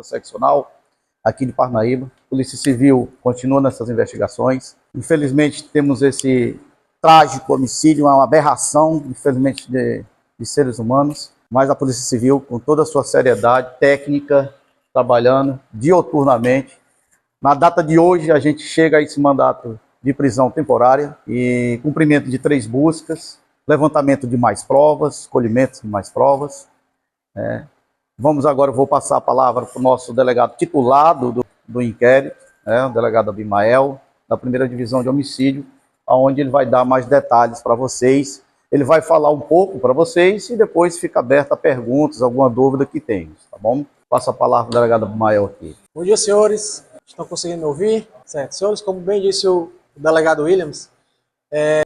seccional aqui de Parnaíba. A Polícia Civil continua nessas investigações. Infelizmente, temos esse trágico homicídio, uma aberração, infelizmente, de seres humanos, mas a Polícia Civil, com toda a sua seriedade técnica, trabalhando dioturnamente. Na data de hoje, a gente chega a esse mandato de prisão temporária e cumprimento de 3 buscas, levantamento de mais provas, colhimento de mais provas. Vamos agora, vou passar a palavra para o nosso delegado titulado do inquérito, o delegado Abimael, da 1ª Divisão de Homicídio, onde ele vai dar mais detalhes para vocês. Ele vai falar um pouco para vocês e depois fica aberto a perguntas, alguma dúvida que tenham, tá bom? Passo a palavra para o delegado Abimael aqui. Bom dia, senhores. Estão conseguindo me ouvir? Certo. Senhores, como bem disse o delegado Williams,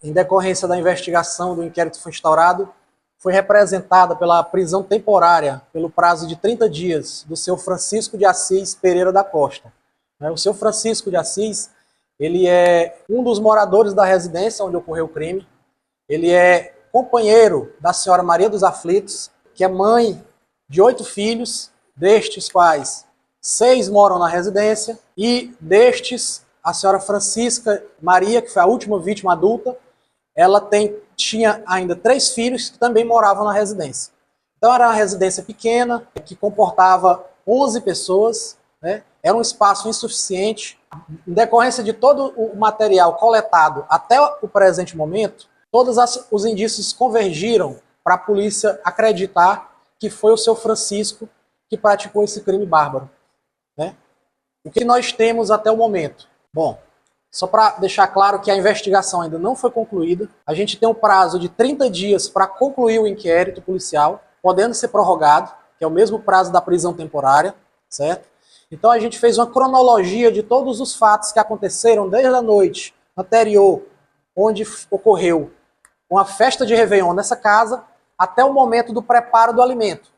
em decorrência da investigação do inquérito que foi instaurado, foi representada pela prisão temporária, pelo prazo de 30 dias, do seu Francisco de Assis Pereira da Costa. O seu Francisco de Assis, ele é um dos moradores da residência onde ocorreu o crime. Ele é companheiro da senhora Maria dos Aflitos, que é mãe de 8 filhos, destes quais 6 moram na residência, e destes, a senhora Francisca Maria, que foi a última vítima adulta, ela tinha ainda 3 filhos que também moravam na residência. Então era uma residência pequena, que comportava 11 pessoas, Era um espaço insuficiente. Em decorrência de todo o material coletado até o presente momento, todos os indícios convergiram para a polícia acreditar que foi o seu Francisco que praticou esse crime bárbaro. O que nós temos até o momento? Bom, só para deixar claro que a investigação ainda não foi concluída, a gente tem um prazo de 30 dias para concluir o inquérito policial, podendo ser prorrogado, que é o mesmo prazo da prisão temporária, certo? Então a gente fez uma cronologia de todos os fatos que aconteceram desde a noite anterior, onde ocorreu uma festa de Réveillon nessa casa, até o momento do preparo do alimento,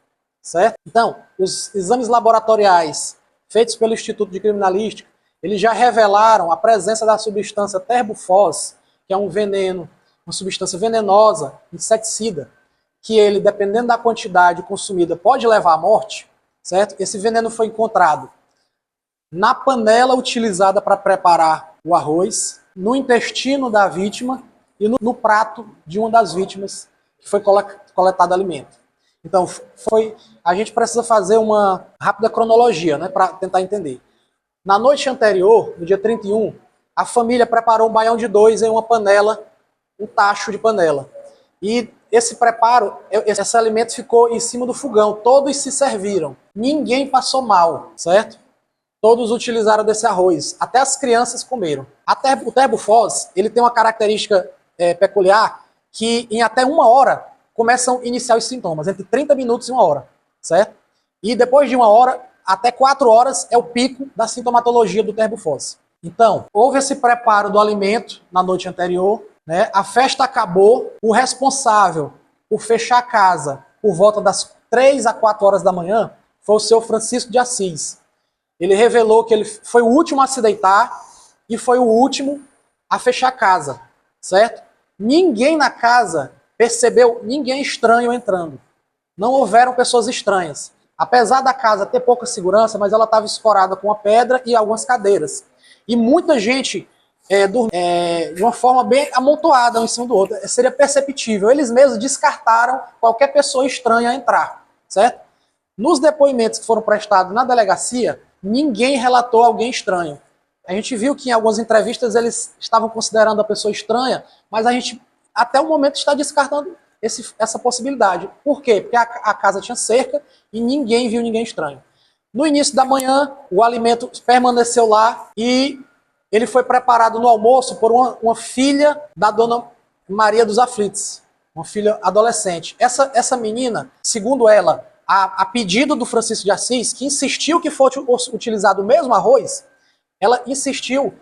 certo? Então, os exames laboratoriais feitos pelo Instituto de Criminalística, eles já revelaram a presença da substância terbufós, que é um veneno, uma substância venenosa, inseticida, que ele, dependendo da quantidade consumida, pode levar à morte, certo? Esse veneno foi encontrado na panela utilizada para preparar o arroz, no intestino da vítima e no prato de uma das vítimas que foi coletado alimento. Então, a gente precisa fazer uma rápida cronologia, para tentar entender. Na noite anterior, no dia 31, a família preparou um baião de 2 em uma panela, um tacho de panela. E esse preparo, esse alimento ficou em cima do fogão, todos se serviram. Ninguém passou mal, certo? Todos utilizaram desse arroz, até as crianças comeram. O terbufós, ele tem uma característica peculiar, que em até 1 hora começam a iniciar os sintomas, entre 30 minutos e 1 hora, certo? E depois de 1 hora, até 4 horas é o pico da sintomatologia do terbufós. Então, houve esse preparo do alimento na noite anterior, a festa acabou, o responsável por fechar a casa por volta das 3 a 4 horas da manhã foi o seu Francisco de Assis. Ele revelou que ele foi o último a se deitar e foi o último a fechar a casa, certo? Ninguém na casa percebeu ninguém estranho entrando. Não houveram pessoas estranhas. Apesar da casa ter pouca segurança, mas ela estava escorada com uma pedra e algumas cadeiras. E muita gente de uma forma bem amontoada um em cima do outro. Seria perceptível. Eles mesmos descartaram qualquer pessoa estranha a entrar, certo? Nos depoimentos que foram prestados na delegacia, ninguém relatou alguém estranho. A gente viu que em algumas entrevistas eles estavam considerando a pessoa estranha, mas a gente até o momento está descartando essa possibilidade. Por quê? Porque a casa tinha cerca e ninguém viu ninguém estranho. No início da manhã, o alimento permaneceu lá e ele foi preparado no almoço por uma filha da dona Maria dos Aflitos, uma filha adolescente. Essa menina, segundo ela, a pedido do Francisco de Assis, que insistiu que fosse utilizado o mesmo arroz, ela insistiu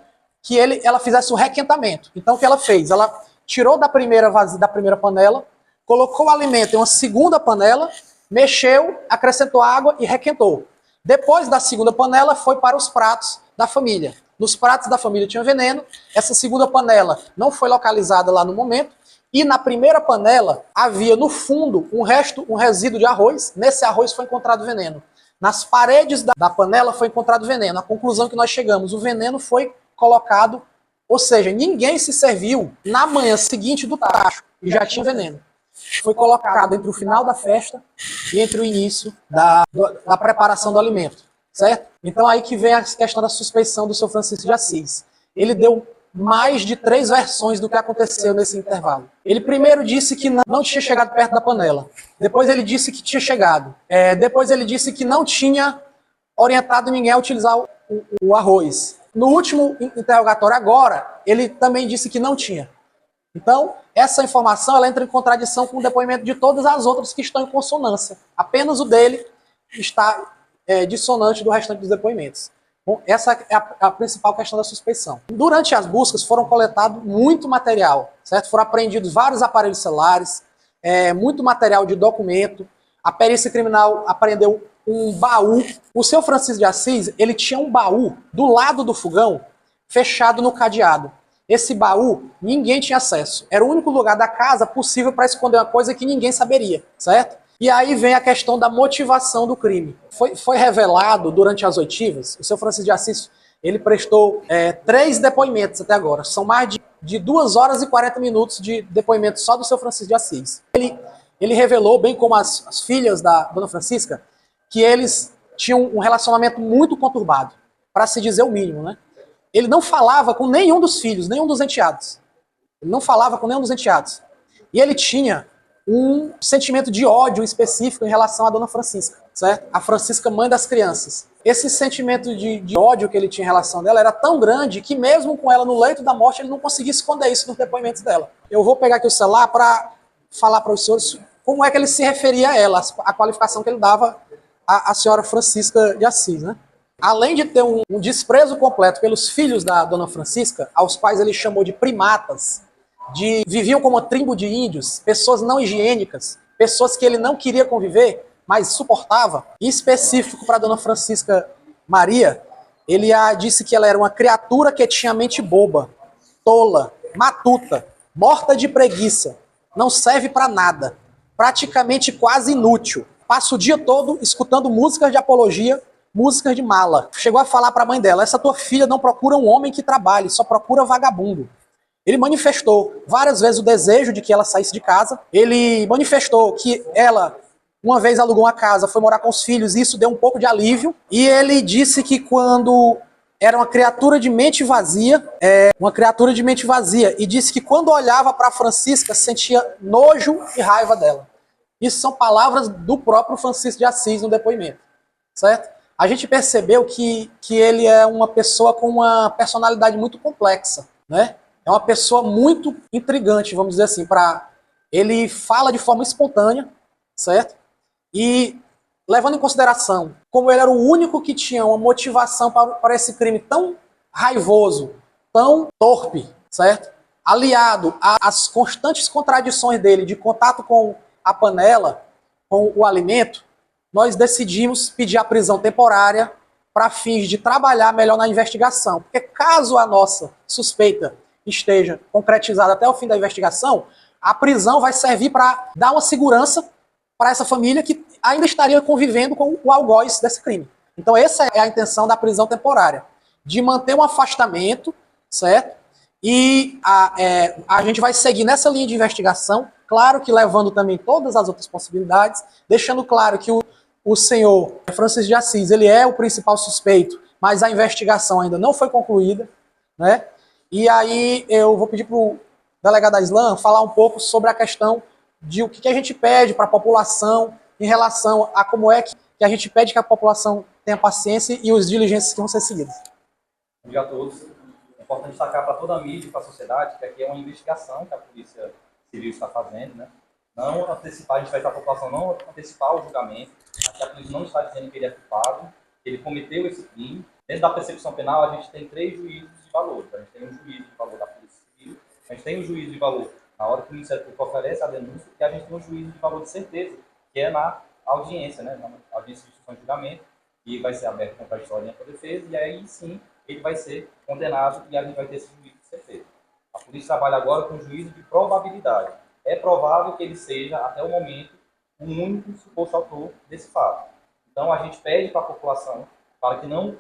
que ela fizesse o requentamento. Então o que ela fez? Ela tirou da primeira panela, colocou o alimento em uma segunda panela, mexeu, acrescentou água e requentou. Depois da segunda panela, foi para os pratos da família. Nos pratos da família tinha veneno, essa segunda panela não foi localizada lá no momento, e na primeira panela havia no fundo um resíduo de arroz, nesse arroz foi encontrado veneno. Nas paredes da panela foi encontrado veneno. A conclusão que nós chegamos, o veneno foi colocado, ou seja, ninguém se serviu na manhã seguinte do tacho e já tinha veneno. Foi colocado entre o final da festa e entre o início da preparação do alimento, certo? Então aí que vem a questão da suspeição do seu Francisco de Assis. Ele deu mais de 3 versões do que aconteceu nesse intervalo. Ele primeiro disse que não tinha chegado perto da panela. Depois ele disse que tinha chegado. Depois ele disse que não tinha orientado ninguém a utilizar o arroz. No último interrogatório agora, ele também disse que não tinha. Então, essa informação ela entra em contradição com o depoimento de todas as outras que estão em consonância. Apenas o dele está dissonante do restante dos depoimentos. Bom, essa é a principal questão da suspeição. Durante as buscas foram coletados muito material, certo? Foram apreendidos vários aparelhos celulares, muito material de documento. A perícia criminal apreendeu um baú. O seu Francisco de Assis, ele tinha um baú do lado do fogão, fechado no cadeado. Esse baú, ninguém tinha acesso. Era o único lugar da casa possível para esconder uma coisa que ninguém saberia, certo? E aí vem a questão da motivação do crime. Foi revelado durante as oitivas, o seu Francisco de Assis, ele prestou 3 depoimentos até agora. São mais de 2 horas e 40 minutos de depoimento só do seu Francisco de Assis. Ele revelou, bem como as filhas da dona Francisca, que eles tinham um relacionamento muito conturbado, para se dizer o mínimo, né? Ele não falava com nenhum dos filhos, nenhum dos enteados. Ele não falava com nenhum dos enteados. E ele tinha um sentimento de ódio específico em relação à dona Francisca, certo? A Francisca, mãe das crianças. Esse sentimento de ódio que ele tinha em relação dela era tão grande que mesmo com ela no leito da morte, ele não conseguia esconder isso nos depoimentos dela. Eu vou pegar aqui o celular para falar para os senhores como é que ele se referia a ela, a qualificação que ele dava à senhora Francisca de Assis, né? Além de ter um desprezo completo pelos filhos da dona Francisca, aos quais ele chamou de primatas, viviam como uma tribo de índios, pessoas não higiênicas, pessoas que ele não queria conviver, mas suportava. Em específico para a dona Francisca Maria, ele disse que ela era uma criatura que tinha mente boba, tola, matuta, morta de preguiça, não serve para nada, praticamente quase inútil. Passa o dia todo escutando músicas de apologia, músicas de mala. Chegou a falar para a mãe dela, essa tua filha não procura um homem que trabalhe, só procura vagabundo. Ele manifestou várias vezes o desejo de que ela saísse de casa. Ele manifestou que ela, uma vez alugou uma casa, foi morar com os filhos, e isso deu um pouco de alívio. E ele disse que quando era uma criatura de mente vazia, e disse que quando olhava para Francisca, sentia nojo e raiva dela. Isso são palavras do próprio Francisco de Assis no depoimento, certo? A gente percebeu que ele é uma pessoa com uma personalidade muito complexa, né? É uma pessoa muito intrigante, vamos dizer assim. Ele fala de forma espontânea, certo? E levando em consideração como ele era o único que tinha uma motivação para esse crime tão raivoso, tão torpe, certo? Aliado às constantes contradições dele de contato com a panela, com o alimento, nós decidimos pedir a prisão temporária para fins de trabalhar melhor na investigação. Porque caso a nossa suspeita esteja concretizada até o fim da investigação, a prisão vai servir para dar uma segurança para essa família que ainda estaria convivendo com o algoz desse crime. Então essa é a intenção da prisão temporária, de manter um afastamento, certo? E a gente vai seguir nessa linha de investigação, claro que levando também todas as outras possibilidades, deixando claro que o senhor Francisco de Assis, ele é o principal suspeito, mas a investigação ainda não foi concluída, né? E aí eu vou pedir para o delegado Aislan falar um pouco sobre a questão de o que a gente pede para a população em relação a como é que a gente pede que a população tenha paciência e os diligências que vão ser seguidas. Bom dia a todos. É importante destacar para toda a mídia e para a sociedade que aqui é uma investigação que a Polícia Civil está fazendo, né? Não antecipar, a gente vai para a população não antecipar o julgamento. Aqui a polícia não está dizendo que ele é culpado, que ele cometeu esse crime. Dentro da persecução penal, a gente tem 3 juízos de valor. A gente tem um juízo de valor da Polícia Civil, a gente tem um juízo de valor na hora que o Ministério Público oferece a denúncia, e a gente tem um juízo de valor de certeza, que é na audiência, né? Na audiência de instrução de julgamento, que vai ser aberta contraditória para a defesa, e aí sim ele vai ser condenado e a gente vai ter esse juízo de certeza. A polícia trabalha agora com um juízo de probabilidade. É provável que ele seja, até o momento, o único suposto autor desse fato. Então, a gente pede para a população para que não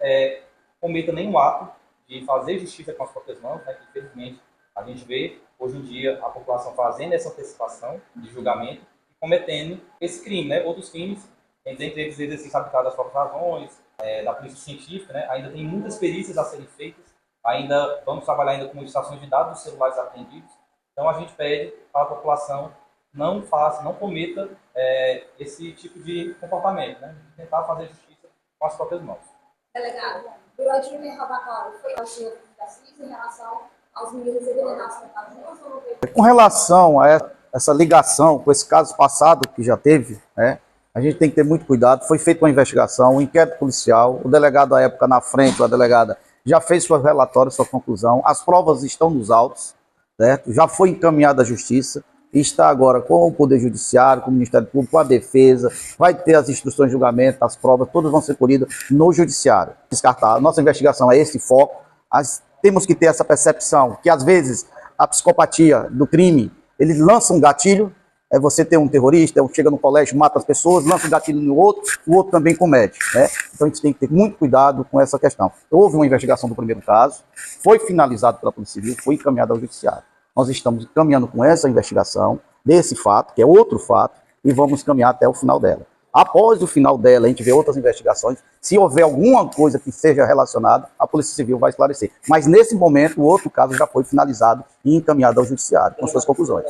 cometa nenhum ato de fazer justiça com as próprias mãos, né, que infelizmente a gente vê hoje em dia a população fazendo essa antecipação de julgamento e cometendo esse crime, né? Outros crimes, dentre eles exercício aplicado às próprias razões, da polícia científica, né? Ainda tem muitas perícias a serem feitas, ainda vamos trabalhar ainda com modificações de dados dos celulares apreendidos. Então a gente pede para a população não cometa esse tipo de comportamento, né? De tentar fazer justiça com as próprias mãos. Delegado, durante o interrogatório, foi ao senhor da CIS em relação aos meninos envenenados que estavam juntos ou não teve? Com relação a essa ligação com esse caso passado que já teve, né, a gente tem que ter muito cuidado. Foi feita uma investigação, um inquérito policial, o delegado à época na frente, a delegada, já fez seu relatório, sua conclusão, as provas estão nos autos, certo? Já foi encaminhada à justiça, e está agora com o Poder Judiciário, com o Ministério Público, com a Defesa, vai ter as instruções de julgamento, as provas, todas vão ser colhidas no Judiciário. Descartar. A nossa investigação é esse foco. Temos que ter essa percepção que, às vezes, a psicopatia do crime, eles lançam um gatilho, você tem um terrorista, chega no colégio, mata as pessoas, lança um gatilho no outro, o outro também comete, né? Então a gente tem que ter muito cuidado com essa questão. Houve uma investigação do primeiro caso, foi finalizado pela Polícia Civil, foi encaminhado ao Judiciário. Nós estamos caminhando com essa investigação desse fato, que é outro fato, e vamos caminhar até o final dela. Após o final dela, a gente vê outras investigações. Se houver alguma coisa que seja relacionada, a Polícia Civil vai esclarecer. Mas nesse momento, o outro caso já foi finalizado e encaminhado ao Judiciário, com suas conclusões.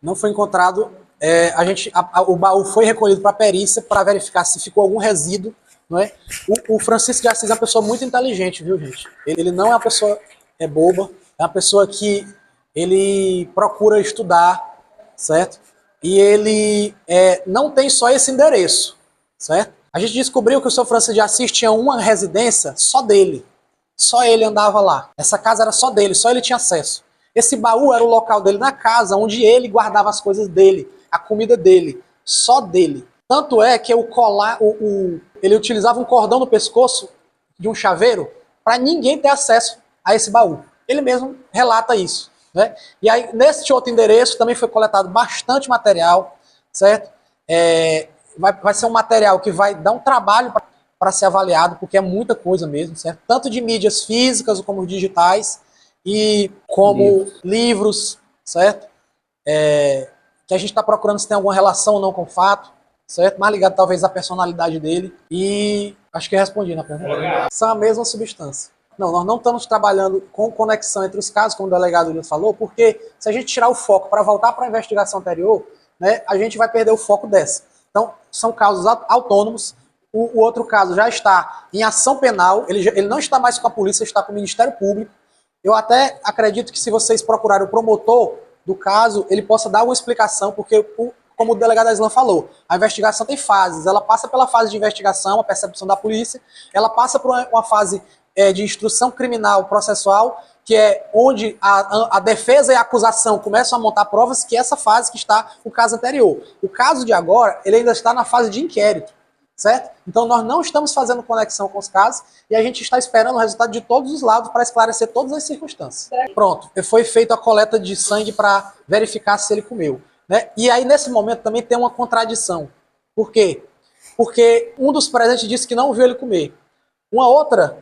Não foi encontrado. O baú foi recolhido para a perícia para verificar se ficou algum resíduo. Não é? O Francisco de Assis é uma pessoa muito inteligente, viu, gente? Ele não é uma pessoa boba, é uma pessoa que ele procura estudar, certo? E ele não tem só esse endereço, certo? A gente descobriu que o seu Francisco de Assis tinha uma residência só dele. Só ele andava lá. Essa casa era só dele, só ele tinha acesso. Esse baú era o local dele na casa, onde ele guardava as coisas dele, a comida dele, só dele. Tanto é que ele utilizava um cordão no pescoço de um chaveiro para ninguém ter acesso a esse baú. Ele mesmo relata isso, né? E aí, nesse outro endereço, também foi coletado bastante material, certo? Vai ser um material que vai dar um trabalho para ser avaliado, porque é muita coisa mesmo, certo? Tanto de mídias físicas como digitais, e como livros, certo? Que a gente está procurando se tem alguma relação ou não com o fato, certo? Mais ligado talvez à personalidade dele. E acho que eu respondi na pergunta. São a mesma substância. Não, nós não estamos trabalhando com conexão entre os casos, como o delegado Williams falou, porque se a gente tirar o foco para voltar para a investigação anterior, né, a gente vai perder o foco dessa. Então, são casos autônomos. O outro caso já está em ação penal, ele não está mais com a polícia, está com o Ministério Público. Eu até acredito que se vocês procurarem o promotor do caso, ele possa dar uma explicação, porque como o delegado Aslan falou, a investigação tem fases. Ela passa pela fase de investigação, a percepção da polícia, ela passa por uma fase de instrução criminal processual, que é onde a defesa e a acusação começam a montar provas, que é essa fase que está o caso anterior. O caso de agora, ele ainda está na fase de inquérito, certo? Então nós não estamos fazendo conexão com os casos e a gente está esperando o resultado de todos os lados para esclarecer todas as circunstâncias. Pronto, foi feita a coleta de sangue para verificar se ele comeu. Né? E aí, nesse momento, também tem uma contradição. Por quê? Porque um dos presentes disse que não viu ele comer. Uma outra,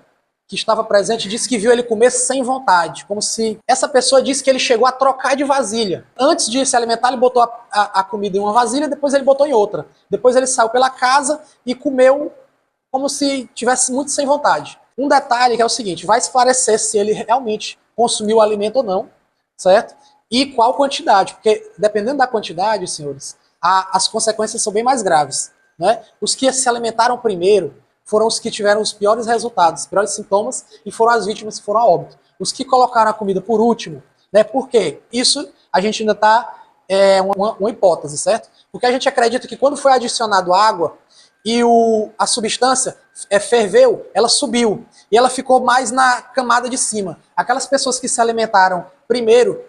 que estava presente, disse que viu ele comer sem vontade. Como se essa pessoa disse que ele chegou a trocar de vasilha. Antes de se alimentar, ele botou a comida em uma vasilha, depois ele botou em outra. Depois ele saiu pela casa e comeu como se tivesse muito sem vontade. Um detalhe que é o seguinte, vai esclarecer se ele realmente consumiu o alimento ou não, certo? E qual quantidade, porque dependendo da quantidade, senhores, as consequências são bem mais graves, né? Os que se alimentaram primeiro foram os que tiveram os piores resultados, os piores sintomas, e foram as vítimas que foram a óbito. Os que colocaram a comida por último, né? Por quê? Isso a gente ainda está uma hipótese, certo? Porque a gente acredita que quando foi adicionado água e a substância ferveu, ela subiu e ela ficou mais na camada de cima. Aquelas pessoas que se alimentaram primeiro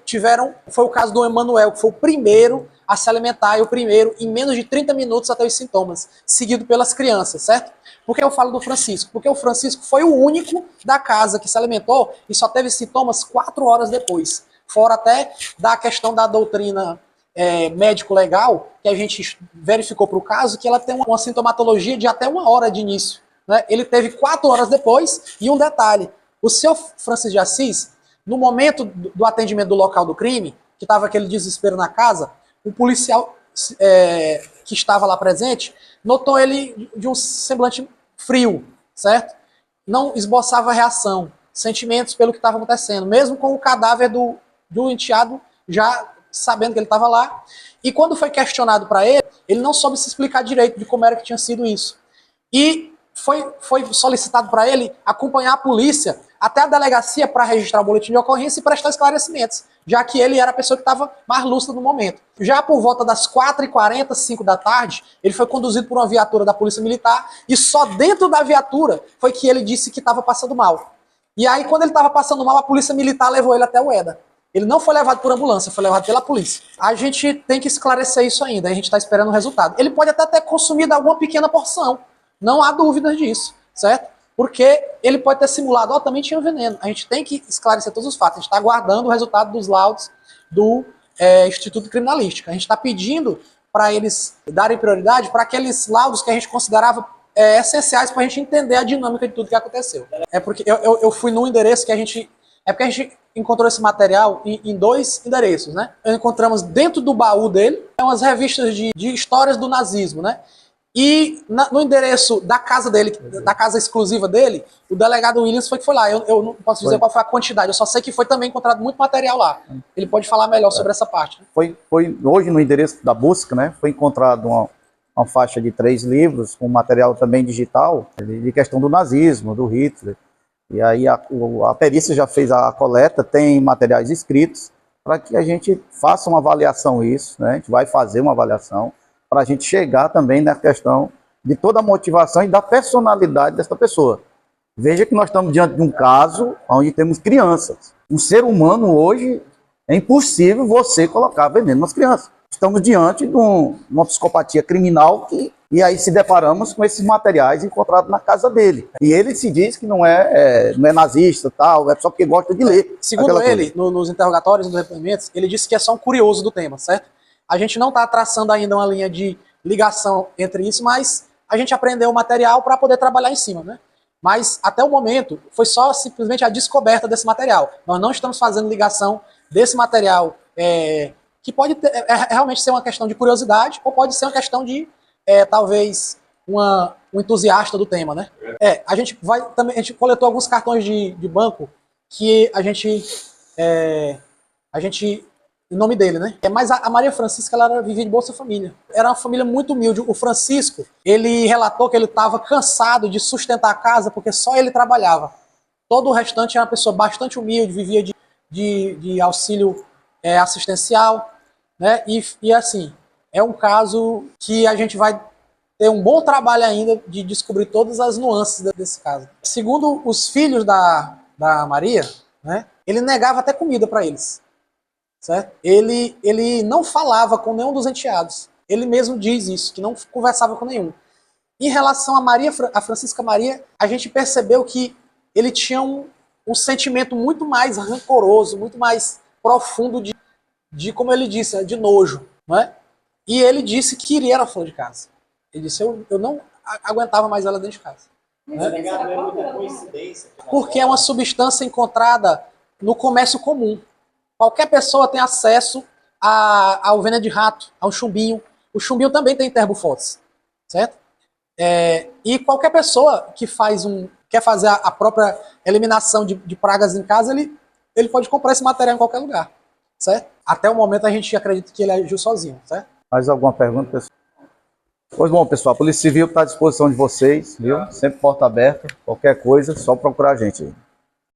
foi o caso do Emanuel, que foi o primeiro a se alimentar e o primeiro em menos de 30 minutos até os sintomas, seguido pelas crianças, certo? Por que eu falo do Francisco? Porque o Francisco foi o único da casa que se alimentou e só teve sintomas 4 horas depois. Fora até da questão da doutrina médico legal, que a gente verificou para o caso, que ela tem uma sintomatologia de até 1 hora de início. Né? Ele teve 4 horas depois, e um detalhe, o senhor Francisco de Assis, no momento do atendimento do local do crime, que estava aquele desespero na casa, o policial que estava lá presente notou ele de um semblante frio, certo? Não esboçava reação, sentimentos pelo que estava acontecendo, mesmo com o cadáver do enteado já sabendo que ele estava lá. E quando foi questionado para ele, ele não soube se explicar direito de como era que tinha sido isso. E foi solicitado para ele acompanhar a polícia até a delegacia para registrar o boletim de ocorrência e prestar esclarecimentos, já que ele era a pessoa que estava mais lúcida no momento. Já por volta das 4h40, 5 da tarde, ele foi conduzido por uma viatura da Polícia Militar e só dentro da viatura foi que ele disse que estava passando mal. E aí, quando ele estava passando mal, a Polícia Militar levou ele até o EDA. Ele não foi levado por ambulância, foi levado pela polícia. A gente tem que esclarecer isso ainda, a gente está esperando o resultado. Ele pode até ter consumido alguma pequena porção, não há dúvidas disso, certo? Porque ele pode ter simulado, também tinha veneno. A gente tem que esclarecer todos os fatos. A gente está aguardando o resultado dos laudos do Instituto Criminalístico. A gente está pedindo para eles darem prioridade para aqueles laudos que a gente considerava essenciais para a gente entender a dinâmica de tudo que aconteceu. É porque eu fui num endereço que a gente... É porque a gente encontrou esse material em 2 endereços, né? Encontramos dentro do baú dele umas revistas de histórias do nazismo, né? E no endereço da casa dele, da casa exclusiva dele, o delegado Williams foi que foi lá. Eu não posso dizer qual foi a quantidade, eu só sei que foi também encontrado muito material lá. Ele pode falar melhor sobre essa parte. Né? Foi hoje no endereço da busca, né? Foi encontrado uma faixa de 3 livros com material também digital de questão do nazismo, do Hitler. E aí a perícia já fez a coleta, tem materiais escritos para que a gente faça uma avaliação isso, né? A gente vai fazer uma avaliação para a gente chegar também na questão de toda a motivação e da personalidade dessa pessoa. Veja que nós estamos diante de um caso onde temos crianças. Um ser humano hoje é impossível você colocar veneno nas crianças. Estamos diante de uma psicopatia criminal e aí se deparamos com esses materiais encontrados na casa dele. E ele se diz que não é nazista, tal, é só porque gosta de ler. Segundo ele, nos interrogatórios, nos depoimentos, ele disse que é só um curioso do tema, certo? A gente não está traçando ainda uma linha de ligação entre isso, mas a gente aprendeu o material para poder trabalhar em cima, né? Mas até o momento foi só simplesmente a descoberta desse material. Nós não estamos fazendo ligação desse material que pode realmente ser uma questão de curiosidade ou pode ser uma questão de talvez um entusiasta do tema, né? A gente coletou alguns cartões de banco que a gente em nome dele, né? Mas a Maria Francisca, ela vivia de Bolsa Família. Era uma família muito humilde. O Francisco, ele relatou que ele estava cansado de sustentar a casa porque só ele trabalhava. Todo o restante era uma pessoa bastante humilde, vivia de auxílio assistencial, né? E assim, é um caso que a gente vai ter um bom trabalho ainda de descobrir todas as nuances desse caso. Segundo os filhos da Maria, né? Ele negava até comida para eles. Certo? Ele não falava com nenhum dos enteados. Ele mesmo diz isso, que não conversava com nenhum. Em relação a Francisca Maria, a gente percebeu que ele tinha um sentimento muito mais rancoroso, muito mais profundo de como ele disse, de nojo. Né? E ele disse que queria ela fora de casa. Ele disse, eu não aguentava mais ela dentro de casa. Né? Porque é uma substância encontrada no comércio comum. Qualquer pessoa tem acesso ao veneno de rato, ao chumbinho. O chumbinho também tem terbofotos, certo? E qualquer pessoa que quer fazer a própria eliminação de pragas em casa, ele pode comprar esse material em qualquer lugar, certo? Até o momento a gente acredita que ele agiu sozinho, certo? Mais alguma pergunta, pessoal? Pois bom, pessoal, a Polícia Civil está à disposição de vocês, viu? Sempre porta aberta, qualquer coisa, só procurar a gente aí.